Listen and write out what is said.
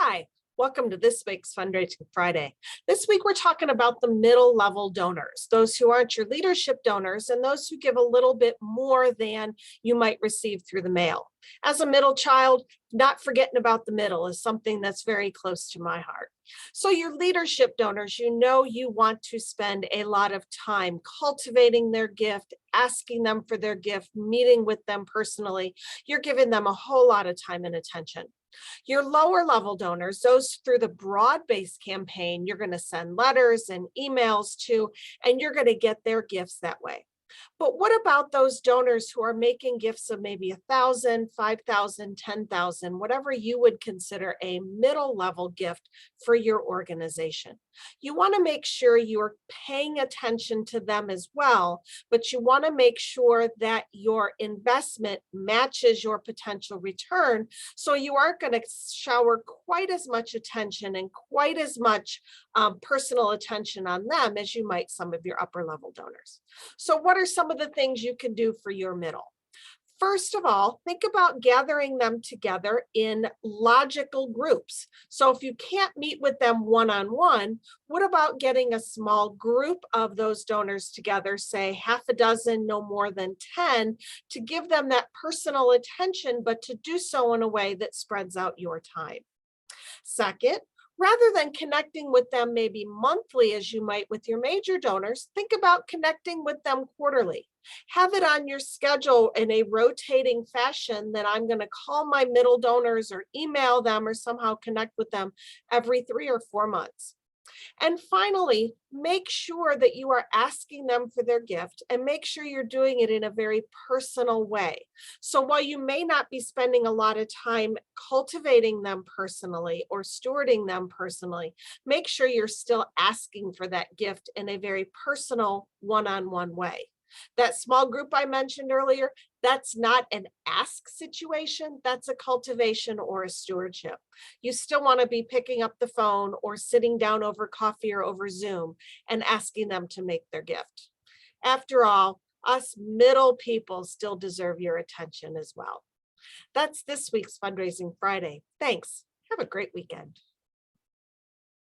Hi, welcome to this week's Fundraising Friday. This week we're talking about the middle level donors, those who aren't your leadership donors and those who give a little bit more than you might receive through the mail. As a middle child, not forgetting about the middle is something that's very close to my heart. So your leadership donors, you know you want to spend a lot of time cultivating their gift, asking them for their gift, meeting with them personally. You're giving them a whole lot of time and attention. Your lower level donors, those through the broad-based campaign, you're going to send letters and emails to, and you're going to get their gifts that way. But what about those donors who are making gifts of maybe 1,000, 5,000, 10,000, whatever you would consider a middle level gift for your organization? You want to make sure you're paying attention to them as well, but you want to make sure that your investment matches your potential return. So you aren't going to shower quite as much attention and quite as much personal attention on them as you might some of your upper level donors. So what are some of the things you can do for your middle? First of all, think about gathering them together in logical groups. So if you can't meet with them one-on-one, what about getting a small group of those donors together, say half a dozen, no more than 10, to give them that personal attention, but to do so in a way that spreads out your time. Second, rather than connecting with them maybe monthly as you might with your major donors, think about connecting with them quarterly. Have it on your schedule in a rotating fashion that I'm going to call my middle donors or email them or somehow connect with them every 3 or 4 months. And finally, make sure that you are asking them for their gift and make sure you're doing it in a very personal way. So while you may not be spending a lot of time cultivating them personally or stewarding them personally, make sure you're still asking for that gift in a very personal one-on-one way. That small group I mentioned earlier, that's not an ask situation, that's a cultivation or a stewardship. You still want to be picking up the phone or sitting down over coffee or over Zoom and asking them to make their gift. After all, us middle people still deserve your attention as well. That's this week's Fundraising Friday. Thanks. Have a great weekend.